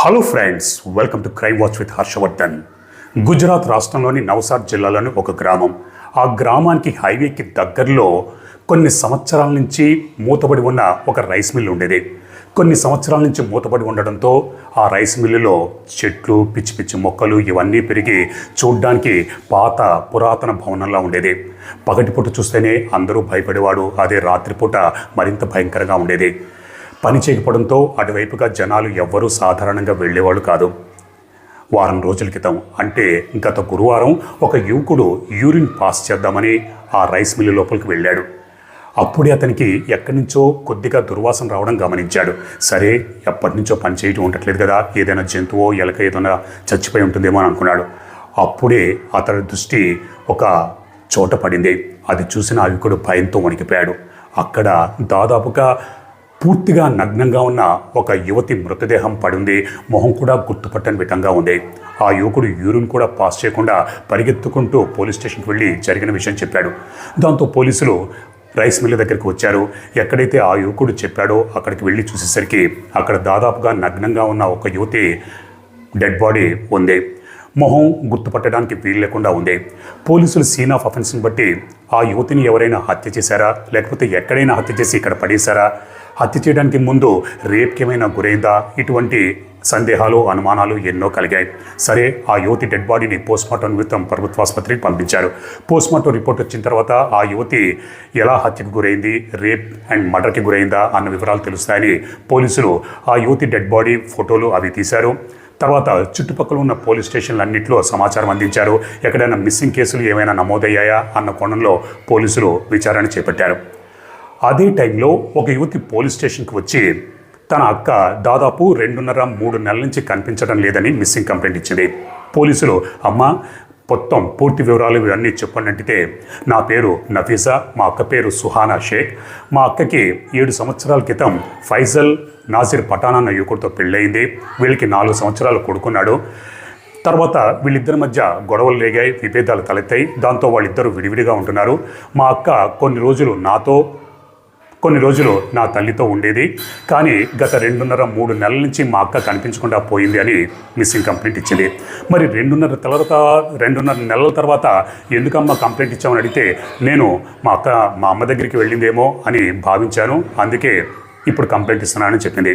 Hello friends, welcome to crime watch with Harshavardhan. Gujarat రాష్ట్రంలోని నవసార్ జిల్లాలోని ఒక గ్రామం. ఆ గ్రామానికి హైవేకి దగ్గరలో కొన్ని సంవత్సరాల నుంచి మూతపడి ఉన్న ఒక రైస్ మిల్ ఉండేది. కొన్ని సంవత్సరాల నుంచి మూతపడి ఉండడంతో ఆ రైస్ మిల్లులో చెట్లు, పిచ్చి పిచ్చి మొక్కలు ఇవన్నీ పెరిగి చూడ్డానికి పాత పురాతన భవనంలా ఉండేది. పగటిపూట చూస్తేనే అందరూ భయపడేవాడు. అదే రాత్రిపూట మరింత భయంకరంగా ఉండేది. పని చేయకపోవడంతో అటువైపుగా జనాలు ఎవ్వరూ సాధారణంగా వెళ్ళేవాళ్ళు కాదు. వారం రోజుల క్రితం, అంటే గత గురువారం, ఒక యువకుడు యూరిన్ పాస్ చేద్దామని ఆ రైస్ మిల్లు లోపలికి వెళ్ళాడు. అప్పుడే అతనికి ఎక్కడి నుంచో కొద్దిగా దుర్వాసన రావడం గమనించాడు. సరే, ఎప్పటి నుంచో పని చేయటం ఉండట్లేదు కదా, ఏదైనా జంతువో ఎలక ఏదైనా చచ్చిపోయి ఉంటుందేమో అని అనుకున్నాడు. అప్పుడే అతడి దృష్టి ఒక చోట పడింది. అది చూసిన ఆ యువకుడు భయంతో వణికిపోయాడు. అక్కడ దాదాపుగా పూర్తిగా నగ్నంగా ఉన్న ఒక యువతి మృతదేహం పడింది. మొహం కూడా గుర్తుపట్టని విధంగా ఉంది. ఆ యువకుడు యూరిన్ కూడా పాస్ చేయకుండా పరిగెత్తుకుంటూ పోలీస్ స్టేషన్కి వెళ్ళి జరిగిన విషయం చెప్పాడు. దాంతో పోలీసులు రైస్ మిల్ దగ్గరికి వచ్చారు. ఎక్కడైతే ఆ యువకుడు చెప్పాడో అక్కడికి వెళ్ళి చూసేసరికి అక్కడ దాదాపుగా నగ్నంగా ఉన్న ఒక యువతి డెడ్ బాడీ ఉంది. మొహం గుర్తుపట్టడానికి వీలు లేకుండా ఉంది. పోలీసులు సీన్ ఆఫ్ అఫెన్స్ని బట్టి ఆ యువతిని ఎవరైనా హత్య చేశారా, లేకపోతే ఎక్కడైనా హత్య చేసి ఇక్కడ పడేశారా, హత్య చేయడానికి ముందు రేప్కి ఏమైనా గురైందా, ఇటువంటి సందేహాలు, అనుమానాలు ఎన్నో కలిగాయి. సరే, ఆ యువతి డెడ్ బాడీని పోస్ట్మార్టం నిమిత్తం ప్రభుత్వ ఆసుపత్రికి పంపించారు. పోస్ట్మార్టం రిపోర్ట్ వచ్చిన తర్వాత ఆ యువతి ఎలా హత్యకు గురైంది, రేప్ అండ్ మర్డర్కి గురైందా అన్న వివరాలు తెలుస్తాయని పోలీసులు ఆ యువతి డెడ్ బాడీ ఫోటోలు అవి తీశారు. తర్వాత చుట్టుపక్కల ఉన్న పోలీస్ స్టేషన్లన్నింటిలో సమాచారం అందించారు. ఎక్కడైనా మిస్సింగ్ కేసులు ఏమైనా నమోదయ్యాయా అన్న కోణంలో పోలీసులు విచారణ చేపట్టారు. అదే టైంలో ఒక యువతి పోలీస్ స్టేషన్కి వచ్చి తన అక్క దాదాపు 2.5-3 నెలల నుంచి కనిపించడం లేదని మిస్సింగ్ కంప్లైంట్ ఇచ్చింది. పోలీసులు, అమ్మ మొత్తం పూర్తి వివరాలు ఇవన్నీ చెప్పండి అంటే, నా పేరు నఫీసా, మా అక్క పేరు సుహానా షేక్. మా అక్కకి 7 సంవత్సరాల క్రితం ఫైజల్ నాజిర్ పఠాన్ అన్న యువకుడితో పెళ్ళయింది. వీళ్ళకి 4 సంవత్సరాలు కొడుకున్నాడు. తర్వాత వీళ్ళిద్దరి మధ్య గొడవలు రేగాయి, విభేదాలు తలెత్తాయి. దాంతో వాళ్ళిద్దరూ విడివిడిగా ఉంటున్నారు. మా అక్క కొన్ని రోజులు నాతో, కొన్ని రోజులు నా తల్లితో ఉండేది. కానీ గత 2.5-3 నెలల నుంచి మా అక్క కనిపించకుండా పోయింది అని మిస్సింగ్ కంప్లైంట్ ఇచ్చింది. మరి 2.5 నెలల తర్వాత ఎందుకమ్మా కంప్లైంట్ ఇచ్చామని అడిగితే, నేను మా అమ్మ దగ్గరికి వెళ్ళిందేమో అని భావించాను, అందుకే ఇప్పుడు కంప్లైంట్ ఇస్తున్నానని చెప్పింది.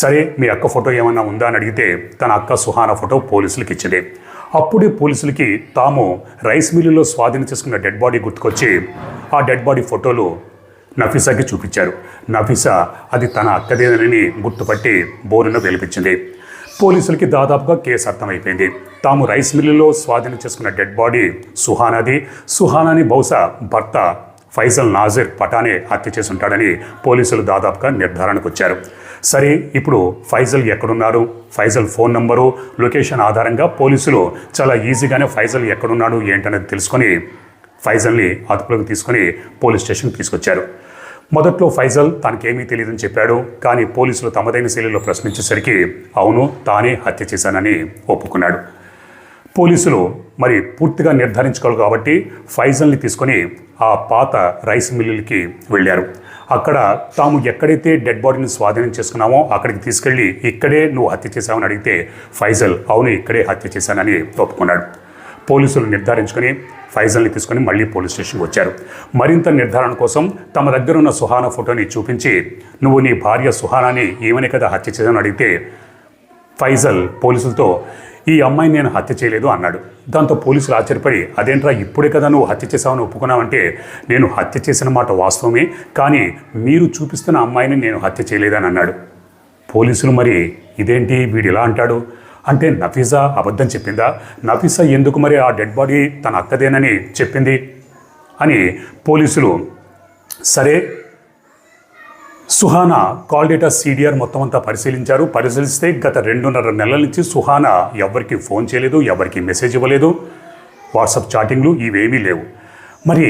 సరే, మీ అక్క ఫోటో ఏమన్నా ఉందా అని అడిగితే తన అక్క సుహానా ఫోటో పోలీసులకు ఇచ్చింది. అప్పుడే పోలీసులకి తాము రైస్ మిల్లులో స్వాధీనం చేసుకున్న డెడ్ బాడీ గుర్తుకొచ్చి ఆ డెడ్ బాడీ ఫోటోలు నఫీసాకి చూపించారు. నఫీసా అది తన అక్కదేనని గుర్తుపట్టి బోరును వెలిపించింది. పోలీసులకి దాదాపుగా కేసు అర్థమైపోయింది. తాము రైస్ మిల్లులో స్వాధీనం చేసుకున్న డెడ్ బాడీ సుహానాది. సుహానాని బహుశా భర్త ఫైజల్ నాజిర్ పఠానే హత్య చేసి ఉంటాడని పోలీసులు దాదాపుగా నిర్ధారణకు వచ్చారు. సరే, ఇప్పుడు ఫైజల్ ఎక్కడున్నారు, ఫైజల్ ఫోన్ నంబరు, లొకేషన్ ఆధారంగా పోలీసులు చాలా ఈజీగానే ఫైజల్ ఎక్కడున్నాడు ఏంటనేది తెలుసుకొని ఫైజల్ని అదుపులోకి తీసుకొని పోలీస్ స్టేషన్కి తీసుకొచ్చారు. మొదట్లో ఫైజల్ తనకేమీ తెలియదని చెప్పాడు. కానీ పోలీసులు తమదైన శైలిలో ప్రశ్నించేసరికి అవును, తానే హత్య చేశానని ఒప్పుకున్నాడు. పోలీసులు మరి పూర్తిగా నిర్ధారించుకోవాలి కాబట్టి ఫైజల్ని తీసుకొని ఆ పాత రైస్ మిల్లులకి వెళ్ళారు. అక్కడ తాము ఎక్కడైతే డెడ్ బాడీని స్వాధీనం చేసుకున్నామో అక్కడికి తీసుకెళ్ళి, ఇక్కడే నువ్వు హత్య చేశావని అడిగితే ఫైజల్ అవును, ఇక్కడే హత్య చేశానని ఒప్పుకున్నాడు. పోలీసులు నిర్ధారించుకొని ఫైజల్ని తీసుకొని మళ్ళీ పోలీస్ స్టేషన్కి వచ్చారు. మరింత నిర్ధారణ కోసం తమ దగ్గర ఉన్న సుహానా ఫోటోని చూపించి, నువ్వు నీ భార్య సుహానాని ఏమని కదా హత్య చేశానని అడిగితే ఫైజల్ పోలీసులతో, ఈ అమ్మాయిని నేను హత్య చేయలేదు అన్నాడు. దాంతో పోలీసులు ఆశ్చర్యపడి, అదేంట్రా ఇప్పుడే కదా నువ్వు హత్య చేశావని ఒప్పుకున్నావంటే, నేను హత్య చేసిన మాట వాస్తవమే, కానీ మీరు చూపిస్తున్న అమ్మాయిని నేను హత్య చేయలేదని అన్నాడు. పోలీసులు, మరి ఇదేంటి వీడు ఇలా అంటాడు అంటే, నఫీసా అబద్ధం చెప్పిందా, నఫీసా ఎందుకు మరి ఆ డెడ్ బాడీ తన అక్కదేనని చెప్పింది అని పోలీసులు, సరే సుహానా కాల్ డేటా CDR మొత్తం అంతా పరిశీలిస్తే గత 2.5 నెలల నుంచి సుహానా ఎవరికి ఫోన్ చేయలేదు, ఎవరికి మెసేజ్ ఇవ్వలేదు, వాట్సాప్ చాటింగ్లు ఇవేమీ లేవు. మరి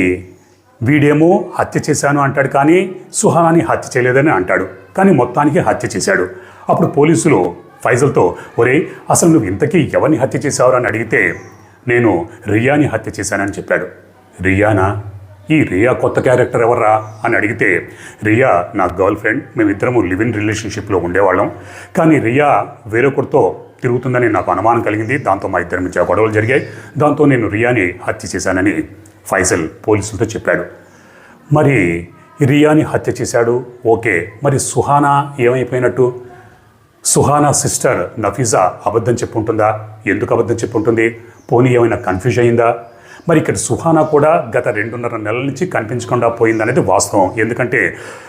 వీడేమో హత్య చేశాను అంటాడు, కానీ సుహానాని హత్య చేయలేదని అంటాడు, కానీ మొత్తానికి హత్య చేశాడు. అప్పుడు పోలీసులు ఫైజల్తో, ఒరే అసలు నువ్వు ఇంతకీ ఎవరిని హత్య చేశావు అని అడిగితే, నేను రియాని హత్య చేశానని చెప్పాడు. రియానా? ఈ రియా కొత్త క్యారెక్టర్ ఎవర్రా అని అడిగితే, రియా నా గర్ల్ ఫ్రెండ్, మేమిద్దరము లివ్ ఇన్ రిలేషన్షిప్లో ఉండేవాళ్ళం, కానీ రియా వేరొకరితో తిరుగుతుందని నాకు అనుమానం కలిగింది. దాంతో మా ఇద్దరి మధ్య గొడవలు జరిగాయి. దాంతో నేను రియాని హత్య చేశానని ఫైజల్ పోలీసులతో చెప్పాడు. మరి రియాని హత్య చేశాడు, ఓకే, మరి సుహానా ఏమైపోయినట్టు? సుహానా సిస్టర్ నఫీజా అబద్ధం చెప్పుంటుందా? ఎందుకు అబద్ధం చెప్పుంటుంది? పోనీ ఏమైనా కన్ఫ్యూజ్ అయిందా? మరి ఇక్కడ సుహానా కూడా గత 2.5 నెలల నుంచి కనిపించకుండా పోయిందనేది వాస్తవం. ఎందుకంటే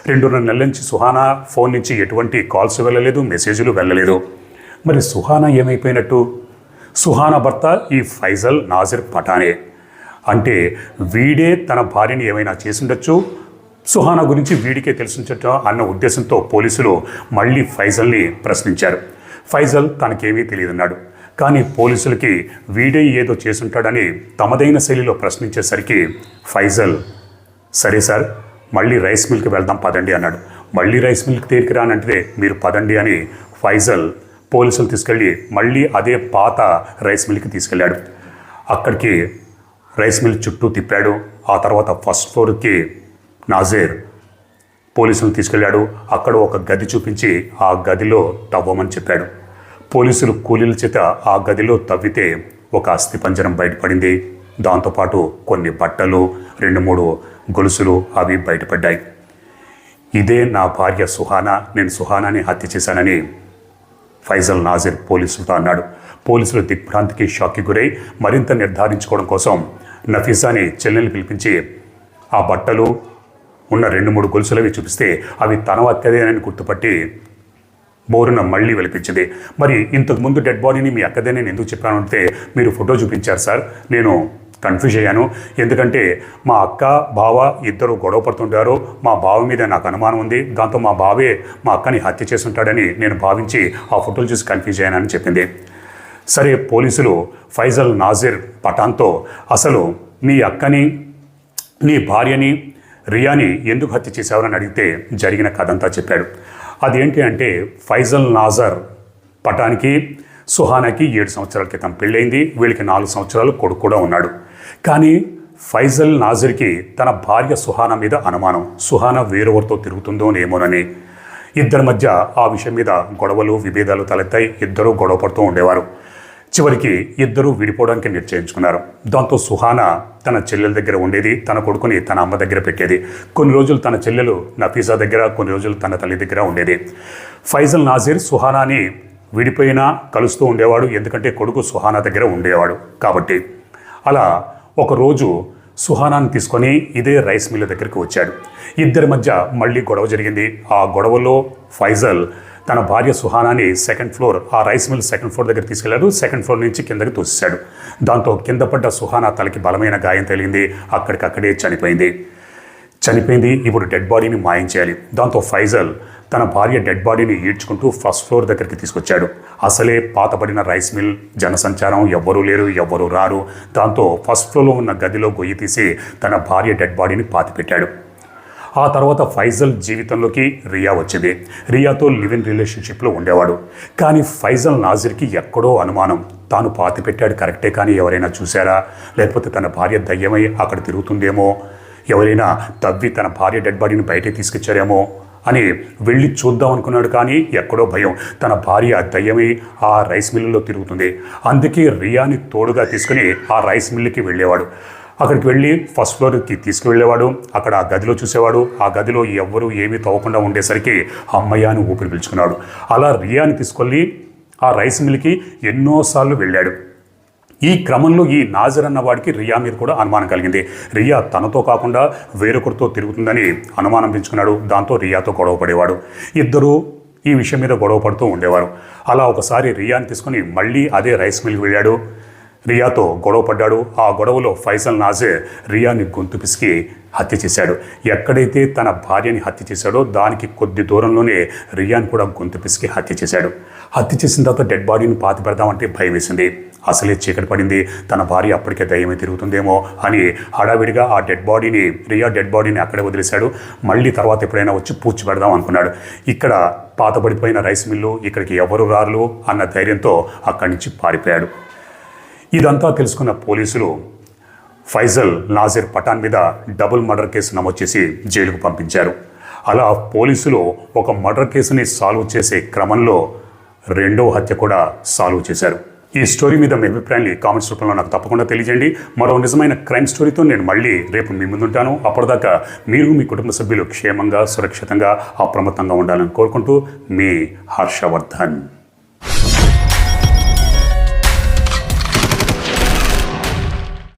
2.5 నెలల నుంచి సుహానా ఫోన్ నుంచి ఎటువంటి కాల్స్ వెళ్ళలేదు, మెసేజ్లు వెళ్ళలేదు. మరి సుహానా ఏమైపోయినట్టు? సుహానా భర్త ఈ ఫైజల్ నాజిర్ పఠానే. అంటే వీడే తన భార్యని ఏమైనా చేసుండొచ్చు, సుహానా గురించి వీడికే తెలుసుంచట అన్న ఉద్దేశంతో పోలీసులు మళ్ళీ ఫైజల్ని ప్రశ్నించారు. ఫైజల్ తనకేమీ తెలియదన్నాడు. కానీ పోలీసులకి వీడే ఏదో చేసుంటాడని తమదైన శైలిలో ప్రశ్నించేసరికి ఫైజల్, సరే సార్, మళ్ళీ రైస్ మిల్కి వెళ్దాం పదండి అన్నాడు. మళ్ళీ రైస్ మిల్క్ దగ్గరికి రానంటే మీరు పదండి అని ఫైజల్ పోలీసులు తీసుకెళ్ళి మళ్ళీ అదే పాత రైస్ మిల్కి తీసుకెళ్ళాడు. అక్కడికి రైస్ మిల్ చుట్టూ తిప్పాడు. ఆ తర్వాత ఫస్ట్ ఫ్లోర్కి నాజీర్ పోలీసులు తీసుకెళ్ళాడు. అక్కడ ఒక గది చూపించి ఆ గదిలో తవ్వమని చెప్పాడు. పోలీసులు కూలీల చేత ఆ గదిలో తవ్వితే ఒక అస్థిపంజరం బయటపడింది. దాంతోపాటు కొన్ని బట్టలు, 2-3 గొలుసులు అవి బయటపడ్డాయి. ఇదే నా భార్య సుహానా, నేను సుహానాని హత్య చేశానని ఫైజల్ నాజిర్ పోలీసులతో అన్నాడు. పోలీసులు దిగ్భ్రాంతికి, షాక్కి గురై మరింత నిర్ధారించుకోవడం కోసం నఫీసాని చెల్లెల్ని పిలిపించి ఆ బట్టలు ఉన్న 2-3 గొలుసులవి చూపిస్తే అవి తన అక్కదేనని గుర్తుపట్టి బోరున మళ్ళీ వెలిపించింది. మరి ఇంతకుముందు డెడ్ బాడీని మీ అక్కదే నేను ఎందుకు చెప్పాను అంటే, మీరు ఫోటో చూపించారు సార్, నేను కన్ఫ్యూజ్ అయ్యాను. ఎందుకంటే మా అక్క బావ ఇద్దరు గొడవ పడుతుంటారు, మా బావ మీద నాకు అనుమానం ఉంది, దాంతో మా బావే మా అక్కని హత్య చేసుంటాడని నేను భావించి ఆ ఫోటోలు చూసి కన్ఫ్యూజ్ అయ్యానని చెప్పింది. సరే, పోలీసులు ఫైజల్ నాజిర్ పఠాన్తో అసలు నీ అక్కని, నీ భార్యని, రియాని ఎందుకు హత్య చేశావని అడిగితే జరిగిన కథంతా చెప్పాడు. అదేంటి అంటే, ఫైజల్ నాజర్ పఠాన్కి సుహానాకి 7 సంవత్సరాల క్రితం పెళ్ళైంది. వీళ్ళకి 4 సంవత్సరాలు కొడుకు కూడా ఉన్నాడు. కానీ ఫైజల్ నాజిర్కి తన భార్య సుహానా మీద అనుమానం, సుహానా వేరొకరితో తిరుగుతుందోనేమోనని. ఇద్దరి మధ్య ఆ విషయం మీద గొడవలు, విభేదాలు తలెత్తాయి. ఇద్దరూ గొడవ పడుతూ ఉండేవారు. చివరికి ఇద్దరూ విడిపోవడానికి నిశ్చయించుకున్నారు. దాంతో సుహానా తన చెల్లెల దగ్గర ఉండేది, తన కొడుకుని తన అమ్మ దగ్గర పెట్టేది. కొన్ని రోజులు తన చెల్లెలు నఫీసా దగ్గర, కొన్ని రోజులు తన తల్లి దగ్గర ఉండేది. ఫైజల్ నాజిర్ సుహానాని విడిపోయినా కలుస్తూ ఉండేవాడు, ఎందుకంటే కొడుకు సుహానా దగ్గర ఉండేవాడు కాబట్టి. అలా ఒకరోజు సుహానాని తీసుకొని ఇదే రైస్ మిల్ దగ్గరికి వచ్చాడు. ఇద్దరి మధ్య మళ్ళీ గొడవ జరిగింది. ఆ గొడవలో ఫైజల్ తన భార్య సుహానాని 2nd ఫ్లోర్, ఆ రైస్ మిల్ 2nd ఫ్లోర్ దగ్గర తీసుకెళ్లాడు. 2nd ఫ్లోర్ నుంచి కిందకి తోసేశాడు. దాంతో కింద పడ్డ సుహానా తలకి బలమైన గాయం తగిలింది. అక్కడికక్కడే చనిపోయింది. ఇప్పుడు డెడ్ బాడీని మాయం చేయాలి. దాంతో ఫైజల్ తన భార్య డెడ్ బాడీని ఈడ్చుకుంటూ 1st ఫ్లోర్ దగ్గరికి తీసుకొచ్చాడు. అసలే పాతబడిన రైస్ మిల్, జనసంచారం, ఎవ్వరూ లేరు, ఎవ్వరూ రారు. దాంతో 1st ఫ్లోర్లో ఉన్న గదిలో గొయ్యి తీసి తన భార్య డెడ్ బాడీని పాతిపెట్టాడు. ఆ తర్వాత ఫైజల్ జీవితంలోకి రియా వచ్చింది. రియాతో లివ్ ఇన్ రిలేషన్షిప్లో ఉండేవాడు. కానీ ఫైజల్ నాజిర్కి ఎక్కడో అనుమానం, తాను పాతి పెట్టాడు కరెక్టే, కానీ ఎవరైనా చూశారా, లేకపోతే తన భార్య దయ్యమై అక్కడ తిరుగుతుందేమో, ఎవరైనా తవ్వి తన భార్య డెడ్ బాడీని బయటకు తీసుకొచ్చారేమో అని వెళ్ళి చూద్దాం అనుకున్నాడు. కానీ ఎక్కడో భయం, తన భార్య దయ్యమై ఆ రైస్ మిల్లులో తిరుగుతుంది. అందుకే రియాని తోడుగా తీసుకుని ఆ రైస్ మిల్లుకి వెళ్ళేవాడు. అక్కడికి వెళ్ళి 1st ఫ్లోర్కి తీసుకువెళ్ళేవాడు. అక్కడ ఆ గదిలో చూసేవాడు. ఆ గదిలో ఎవ్వరూ ఏమీ తవ్వకుండా ఉండేసరికి అమ్మయ్య అని ఊపిరి పీల్చుకున్నాడు. అలా రియాని తీసుకెళ్ళి ఆ రైస్ మిల్కి ఎన్నోసార్లు వెళ్ళాడు. ఈ క్రమంలో ఈ నాజర్ అన్న వాడికి రియా మీద కూడా అనుమానం కలిగింది. రియా తనతో కాకుండా వేరొకరితో తిరుగుతుందని అనుమానం పెంచుకున్నాడు. దాంతో రియాతో గొడవ పడేవాడు. ఇద్దరూ ఈ విషయం మీద గొడవ పడుతూ ఉండేవారు. అలా ఒకసారి రియాని తీసుకుని మళ్ళీ అదే రైస్ మిల్కి వెళ్ళాడు. రియాతో గొడవ పడ్డాడు. ఆ గొడవలో ఫైజల్ నాజిర్ రియాని గొంతు పిసికి హత్య చేశాడు. ఎక్కడైతే తన భార్యని హత్య చేశాడో దానికి కొద్ది దూరంలోనే రియాని కూడా గొంతు పిసికి హత్య చేశాడు. హత్య చేసిన తర్వాత డెడ్ బాడీని పాతి పెడదామంటే భయం వేసింది. అసలే చీకటి పడింది, తన భార్య అప్పటికే దయ్యమై తిరుగుతుందేమో అని హడావిడిగా ఆ రియా డెడ్ బాడీని అక్కడే వదిలేశాడు. మళ్ళీ తర్వాత ఎప్పుడైనా వచ్చి పూడ్చి పెడదాం అనుకున్నాడు. ఇక్కడ పాతబడిపోయిన రైస్ మిల్లు, ఇక్కడికి ఎవరు రారు అన్న ధైర్యంతో అక్కడి నుంచి పారిపోయాడు. ఇదంతా తెలుసుకున్న పోలీసులు ఫైజల్ నాజిర్ పఠాన్ మీద డబుల్ మర్డర్ కేసు నమోదు చేసి జైలుకు పంపించారు. అలా పోలీసులు ఒక మర్డర్ కేసుని సాల్వ్ చేసే క్రమంలో రెండో హత్య కూడా సాల్వ్ చేశారు. ఈ స్టోరీ మీద మీ అభిప్రాయాన్ని కామెంట్స్ రూపంలో నాకు తప్పకుండా తెలియజేయండి. మరో నిజమైన క్రైమ్ స్టోరీతో నేను మళ్ళీ రేపు మీ ముందుంటాను. అప్పటిదాకా మీరు మీ కుటుంబ సభ్యులు క్షేమంగా, సురక్షితంగా, అప్రమత్తంగా ఉండాలని కోరుకుంటూ మీ హర్షవర్ధన్.